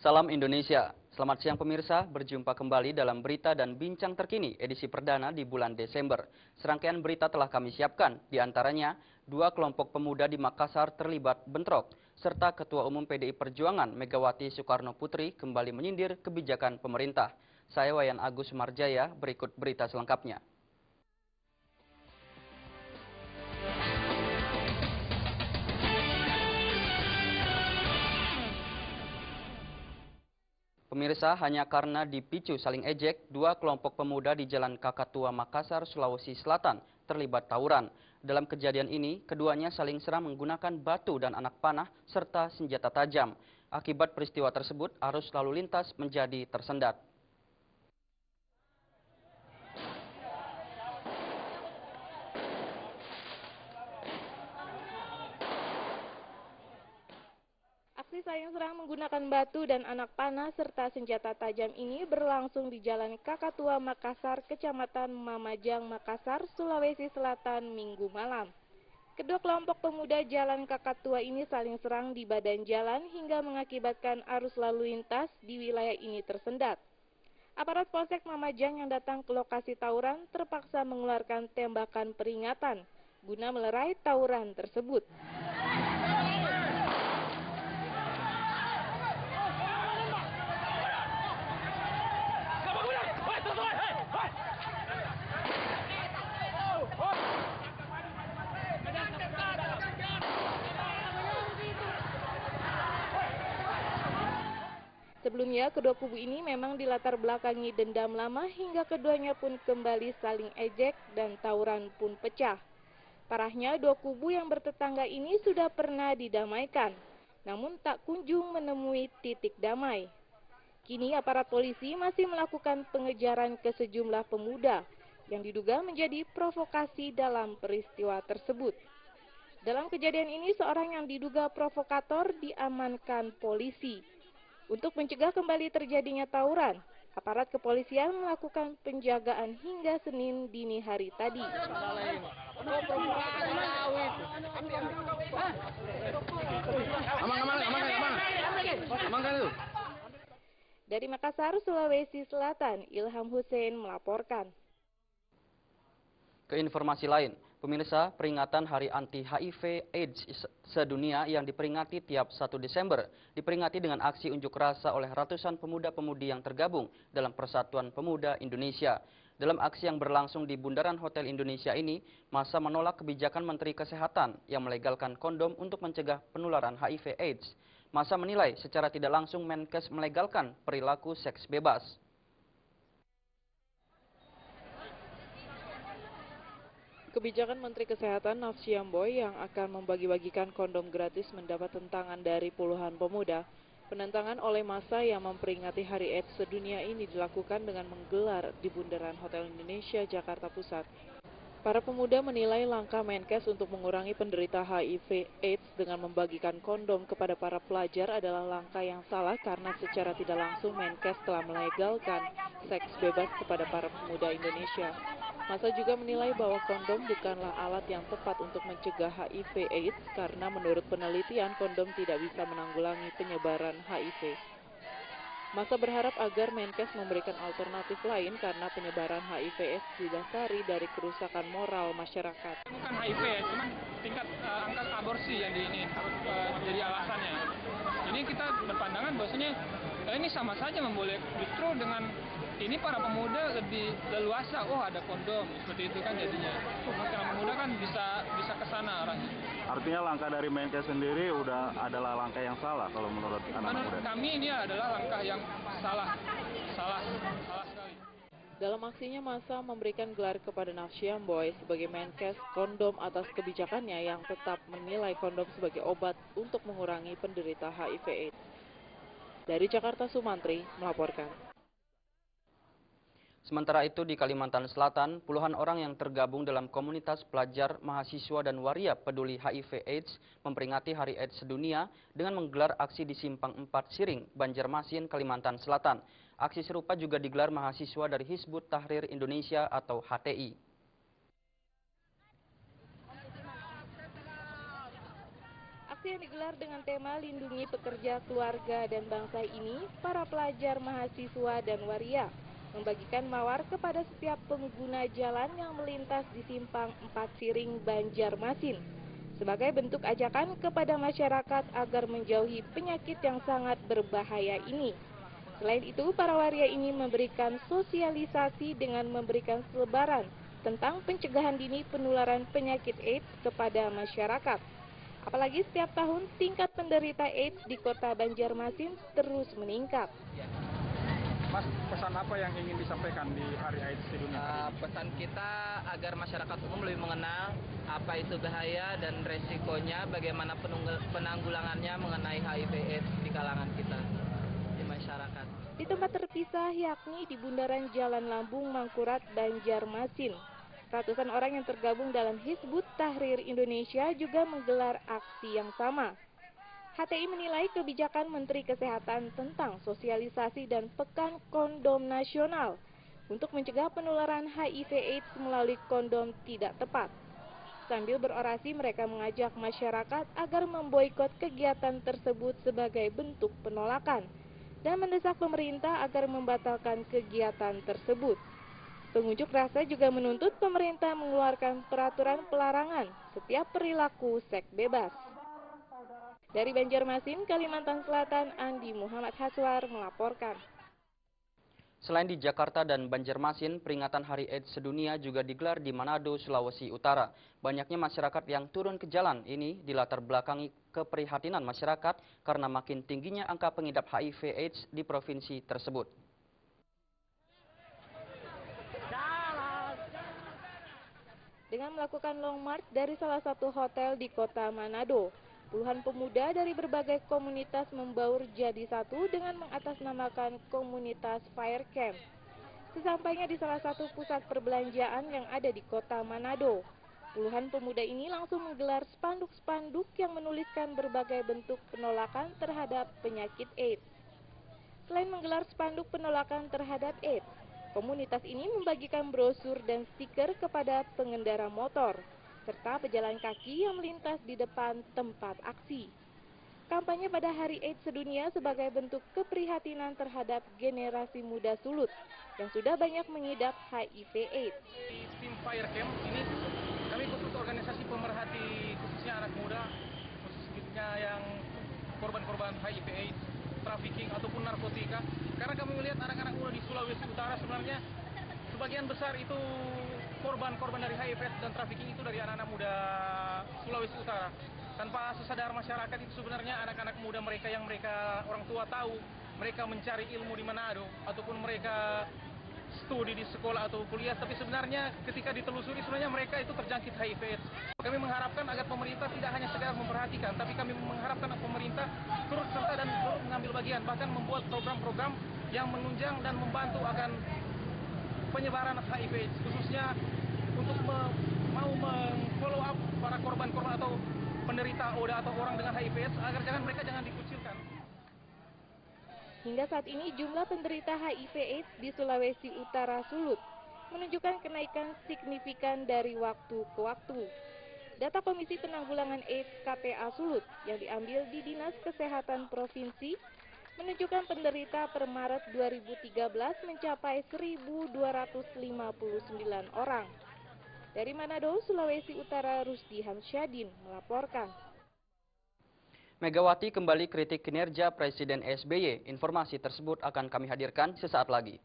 Salam Indonesia. Selamat siang pemirsa, berjumpa kembali dalam berita dan bincang terkini edisi perdana di bulan Desember. Serangkaian berita telah kami siapkan, di antaranya 2 kelompok pemuda di Makassar terlibat bentrok, serta Ketua Umum PDI Perjuangan Megawati Soekarno Putri kembali menyindir kebijakan pemerintah. Saya Wayan Agus Marjaya, berikut berita selengkapnya. Pemirsa, hanya karena dipicu saling ejek, 2 kelompok pemuda di Jalan Kakatua Makassar, Sulawesi Selatan terlibat tawuran. Dalam kejadian ini, keduanya saling serang menggunakan batu dan anak panah serta senjata tajam. Akibat peristiwa tersebut, arus lalu lintas menjadi tersendat. Aksi saling serang menggunakan batu dan anak panah serta senjata tajam ini berlangsung di Jalan Kakatua Makassar, Kecamatan Mamajang, Makassar, Sulawesi Selatan, Minggu malam. Kedua kelompok pemuda Jalan Kakatua ini saling serang di badan jalan hingga mengakibatkan arus lalu lintas di wilayah ini tersendat. Aparat Polsek Mamajang yang datang ke lokasi tawuran terpaksa mengeluarkan tembakan peringatan guna melerai tawuran tersebut. Sebelumnya, kedua kubu ini memang dilatar belakangi dendam lama hingga keduanya pun kembali saling ejek dan tawuran pun pecah. Parahnya, 2 kubu yang bertetangga ini sudah pernah didamaikan, namun tak kunjung menemui titik damai. Kini aparat polisi masih melakukan pengejaran ke sejumlah pemuda yang diduga menjadi provokasi dalam peristiwa tersebut. Dalam kejadian ini, seorang yang diduga provokator diamankan polisi. Untuk mencegah kembali terjadinya tawuran, aparat kepolisian melakukan penjagaan hingga Senin dini hari tadi. Dari Makassar, Sulawesi Selatan, Ilham Hussein melaporkan. Ke informasi lain, pemirsa, peringatan Hari Anti-HIV/AIDS sedunia yang diperingati tiap 1 Desember diperingati dengan aksi unjuk rasa oleh ratusan pemuda-pemudi yang tergabung dalam Persatuan Pemuda Indonesia. Dalam aksi yang berlangsung di Bundaran Hotel Indonesia ini, massa menolak kebijakan Menteri Kesehatan yang melegalkan kondom untuk mencegah penularan HIV/AIDS. Massa menilai secara tidak langsung Menkes melegalkan perilaku seks bebas. Kebijakan Menteri Kesehatan Nafsi Amboy yang akan membagi-bagikan kondom gratis mendapat tentangan dari puluhan pemuda. Penentangan oleh massa yang memperingati Hari AIDS sedunia ini dilakukan dengan menggelar di Bundaran Hotel Indonesia, Jakarta Pusat. Para pemuda menilai langkah Menkes untuk mengurangi penderita HIV/AIDS dengan membagikan kondom kepada para pelajar adalah langkah yang salah karena secara tidak langsung Menkes telah melegalkan seks bebas kepada para pemuda Indonesia. Massa juga menilai bahwa kondom bukanlah alat yang tepat untuk mencegah HIV/AIDS karena menurut penelitian kondom tidak bisa menanggulangi penyebaran HIV. Massa berharap agar Menkes memberikan alternatif lain karena penyebaran HIV/AIDS didasari dari kerusakan moral masyarakat. Bukan HIV ya, cuman tingkat angka aborsi yang harus jadi alasannya. Ini kita berpandangan bahwasanya ini sama saja memboleh, justru dengan ini para pemuda lebih leluasa, oh ada kondom, seperti itu kan jadinya. Karena pemuda kan bisa kesana arahnya. Artinya langkah dari Menkes sendiri adalah langkah yang salah kalau menurut anak muda. Kami ini adalah langkah yang salah sekali. Dalam aksinya massa memberikan gelar kepada Nafsi Amboy sebagai Menkes kondom atas kebijakannya yang tetap menilai kondom sebagai obat untuk mengurangi penderita HIV/AIDS. Dari Jakarta, Sumantri melaporkan. Sementara itu di Kalimantan Selatan, puluhan orang yang tergabung dalam komunitas pelajar, mahasiswa, dan waria peduli HIV/AIDS memperingati Hari AIDS Sedunia dengan menggelar aksi di Simpang 4 Siring, Banjarmasin, Kalimantan Selatan. Aksi serupa juga digelar mahasiswa dari Hizbut Tahrir Indonesia atau HTI. Aksi Aksi yang digelar dengan tema Lindungi Pekerja Keluarga dan Bangsa ini, para pelajar, mahasiswa, dan waria membagikan mawar kepada setiap pengguna jalan yang melintas di simpang 4 Siring, Banjarmasin, sebagai bentuk ajakan kepada masyarakat agar menjauhi penyakit yang sangat berbahaya ini. Selain itu, para waria ini memberikan sosialisasi dengan memberikan selebaran tentang pencegahan dini penularan penyakit AIDS kepada masyarakat. Apalagi setiap tahun tingkat penderita AIDS di kota Banjarmasin terus meningkat. Mas, pesan apa yang ingin disampaikan di Hari AIDS Sedunia? Pesan kita agar masyarakat umum lebih mengenal apa itu bahaya dan resikonya, bagaimana penanggulangannya mengenai HIV/AIDS di kalangan kita, di masyarakat. Di tempat terpisah yakni di bundaran Jalan Lambung, Mangkurat, Banjarmasin, ratusan orang yang tergabung dalam Hizbut Tahrir Indonesia juga menggelar aksi yang sama. HTI menilai kebijakan Menteri Kesehatan tentang sosialisasi dan Pekan Kondom Nasional untuk mencegah penularan HIV/AIDS melalui kondom tidak tepat. Sambil berorasi, mereka mengajak masyarakat agar memboikot kegiatan tersebut sebagai bentuk penolakan dan mendesak pemerintah agar membatalkan kegiatan tersebut. Pengunjuk rasa juga menuntut pemerintah mengeluarkan peraturan pelarangan setiap perilaku seks bebas. Dari Banjarmasin, Kalimantan Selatan, Andi Muhammad Haswar melaporkan. Selain di Jakarta dan Banjarmasin, peringatan Hari AIDS Sedunia juga digelar di Manado, Sulawesi Utara. Banyaknya masyarakat yang turun ke jalan ini dilatar belakangi keprihatinan masyarakat karena makin tingginya angka pengidap HIV/AIDS di provinsi tersebut. Dengan melakukan long march dari salah satu hotel di kota Manado, puluhan pemuda dari berbagai komunitas membaur jadi satu dengan mengatasnamakan komunitas Fire Camp. Sesampainya di salah satu pusat perbelanjaan yang ada di kota Manado, puluhan pemuda ini langsung menggelar spanduk-spanduk yang menuliskan berbagai bentuk penolakan terhadap penyakit AIDS. Selain menggelar spanduk penolakan terhadap AIDS, komunitas ini membagikan brosur dan stiker kepada pengendara motor serta pejalan kaki yang melintas di depan tempat aksi. Kampanye pada Hari AIDS Sedunia sebagai bentuk keprihatinan terhadap generasi muda Sulut yang sudah banyak mengidap HIV/AIDS. Tim Fire Camp ini kami khusus organisasi pemerhati khususnya anak muda, khususnya yang korban-korban HIV/AIDS, trafficking ataupun narkotika. Karena kami melihat anak-anak muda di Sulawesi Utara sebenarnya sebagian besar itu korban-korban dari HIV dan trafficking itu dari anak-anak muda Sulawesi Utara. Tanpa sesadar masyarakat itu sebenarnya anak-anak muda mereka yang mereka orang tua tahu, mereka mencari ilmu di Manado ataupun mereka studi di sekolah atau kuliah, tapi sebenarnya ketika ditelusuri sebenarnya mereka itu terjangkit HIV/AIDS. Kami mengharapkan agar pemerintah tidak hanya sekedar memperhatikan, tapi kami mengharapkan pemerintah turut serta dan turut mengambil bagian, bahkan membuat program-program yang menunjang dan membantu akan penyebaran HIV/AIDS, khususnya untuk mau meng-follow up para korban-korban atau penderita ODA atau orang dengan HIV/AIDS agar mereka jangan dikucilkan. Hingga saat ini jumlah penderita HIV/AIDS di Sulawesi Utara Sulut menunjukkan kenaikan signifikan dari waktu ke waktu. Data Komisi Penanggulangan AIDS KPA Sulut yang diambil di Dinas Kesehatan Provinsi menunjukkan penderita per Maret 2013 mencapai 1.259 orang. Dari Manado, Sulawesi Utara, Rusdi Hamsyadin melaporkan. Megawati kembali kritik kinerja Presiden SBY. Informasi tersebut akan kami hadirkan sesaat lagi.